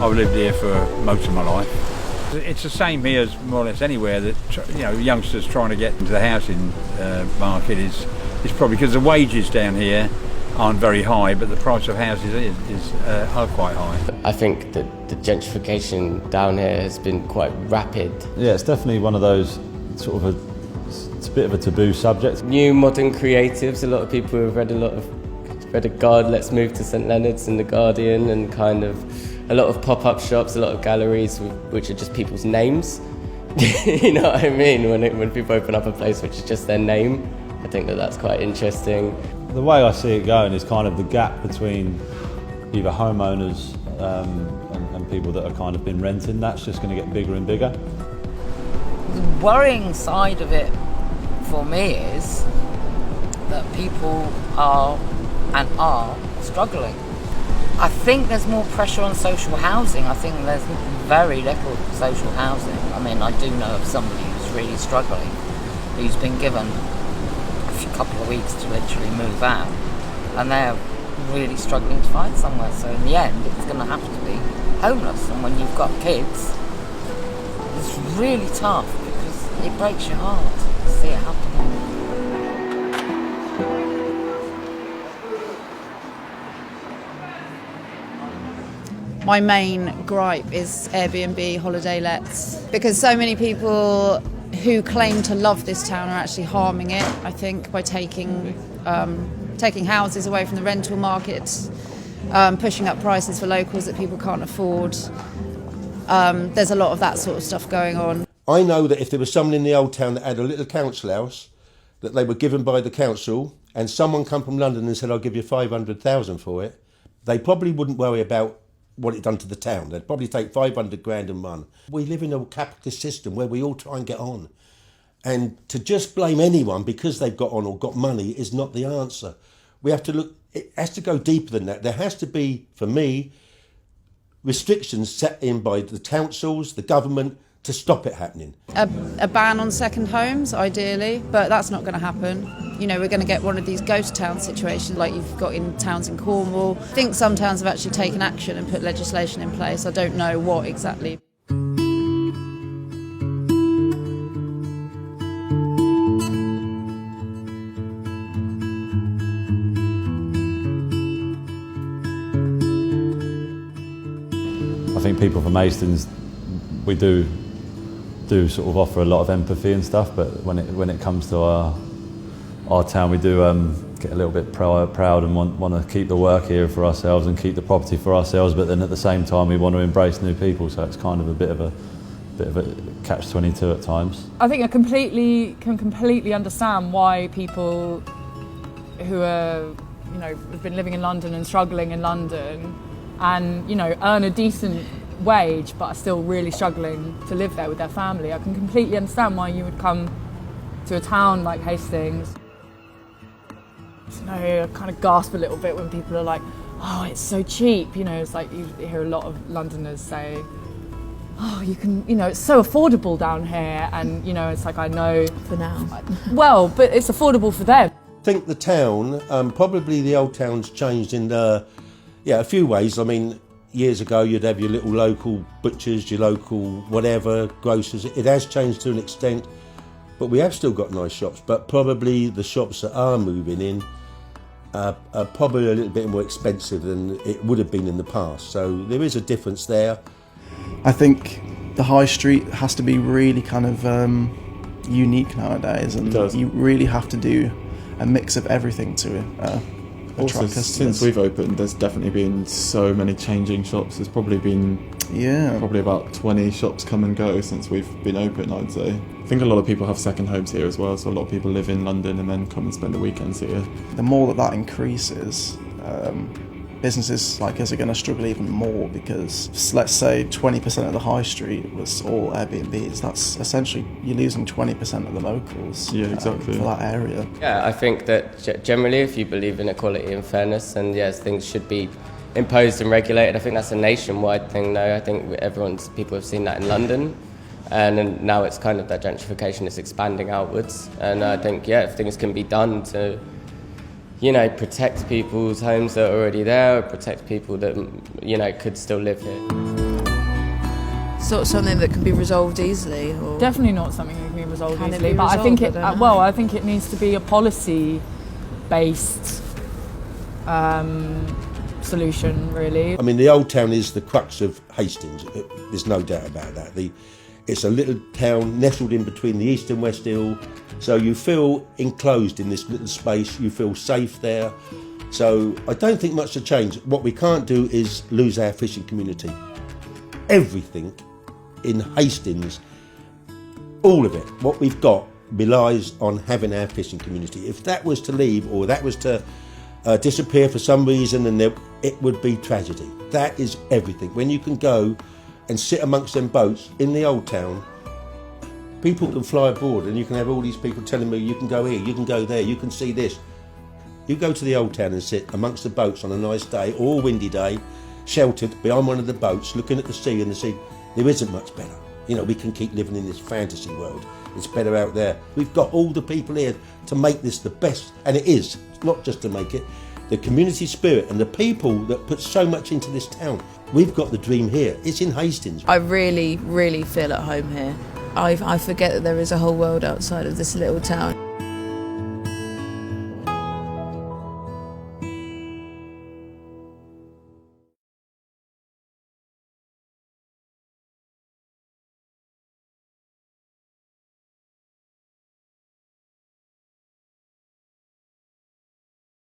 I've lived here for most of my life. It's the same here as more or less anywhere that, youngsters trying to get into the housing market is probably because the wages down here aren't very high, but the price of houses are quite high. I think that the gentrification down here has been quite rapid. Yeah, it's definitely one of those it's a bit of a taboo subject. New modern creatives, a lot of people have read a God, Let's Move to St Leonard's and The Guardian, and kind of a lot of pop-up shops, a lot of galleries which are just people's names. You know what I mean? When people open up a place which is just their name, I think that's quite interesting. The way I see it going is kind of the gap between either homeowners and people that are kind of been renting. That's just going to get bigger and bigger. The worrying side of it for me is that people are struggling. I think there's more pressure on social housing. I think there's very little social housing. I mean, I do know of somebody who's really struggling, who's been given a couple of weeks to literally move out, and they're really struggling to find somewhere. So in the end, it's going to have to be homeless. And when you've got kids, it's really tough because it breaks your heart to see it happening. My main gripe is Airbnb holiday lets, because so many people who claim to love this town are actually harming it, I think, by taking houses away from the rental market, pushing up prices for locals that people can't afford. There's a lot of that sort of stuff going on. I know that if there was someone in the old town that had a little council house that they were given by the council, and someone come from London and said, I'll give you 500,000 for it, they probably wouldn't worry about what it done to the town. They'd probably take 500 grand and run. We live in a capitalist system where we all try and get on. And to just blame anyone because they've got on or got money is not the answer. We have to look, it has to go deeper than that. There has to be, for me, restrictions set in by the councils, the government, to stop it happening. A ban on second homes, ideally, but that's not going to happen. You know, we're going to get one of these ghost town situations like you've got in towns in Cornwall. I think some towns have actually taken action and put legislation in place. I don't know what exactly. I think people from Hastings, we do sort of offer a lot of empathy and stuff, but when it comes to our town, we do get a little bit proud and want to keep the work here for ourselves and keep the property for ourselves, but then at the same time we want to embrace new people, so it's kind of a bit of a catch-22 at times. I think I can completely understand why people who are, have been living in London and struggling in London and, earn a decent wage but are still really struggling to live there with their family. I can completely understand why you would come to a town like Hastings. I kind of gasp a little bit when people are like, oh, it's so cheap. It's like you hear a lot of Londoners say, oh, you can, it's so affordable down here. And, it's like, I know. For now. Well, but it's affordable for them. I think the town, probably the old town's changed in a few ways. I mean, years ago you'd have your little local butchers, your local whatever, grocers. It has changed to an extent, but we have still got nice shops. But probably the shops that are moving in are probably a little bit more expensive than it would have been in the past. So there is a difference there. I think the high street has to be really kind of unique nowadays, and you really have to do a mix of everything to also, since we've opened, there's definitely been so many changing shops. There's probably been probably about 20 shops come and go since we've been open, I'd say. I think a lot of people have second homes here as well, so a lot of people live in London and then come and spend the weekends here. The more that increases, businesses like us are going to struggle even more, because let's say 20% of the high street was all Airbnbs. That's essentially, you're losing 20% of the locals exactly. For that area. Yeah, I think that generally if you believe in equality and fairness, then yes, things should be imposed and regulated. I think that's a nationwide thing now. I think people have seen that in London, and now it's kind of that gentrification is expanding outwards. And I think, if things can be done to protect people's homes that are already there, or protect people that, could still live here. not something that can be resolved easily? Or? Definitely not something that can be resolved Can it easily. be But I think it. resolved? I don't know. I think it needs to be a policy-based solution, really. I mean, the old town is the crux of Hastings. There's no doubt about that. It's a little town nestled in between the east and west hill, so you feel enclosed in this little space. You feel safe there. So I don't think much to change. What we can't do is lose our fishing community. Everything in Hastings, all of it, what we've got, relies on having our fishing community. If that was to leave, or that was to disappear for some reason, and it would be tragedy. That is everything. When you can go and sit amongst them boats in the old town, people can fly aboard, and you can have all these people telling me, you can go here, you can go there, you can see this. You go to the old town and sit amongst the boats on a nice day or a windy day, sheltered behind one of the boats, looking at the sea, and the sea, there isn't much better. You know, we can keep living in this fantasy world. It's better out there. We've got all the people here to make this the best, and it is. It's not just to make it. The community spirit and the people that put so much into this town. We've got the dream here. It's in Hastings. I really, really feel at home here. I forget that there is a whole world outside of this little town.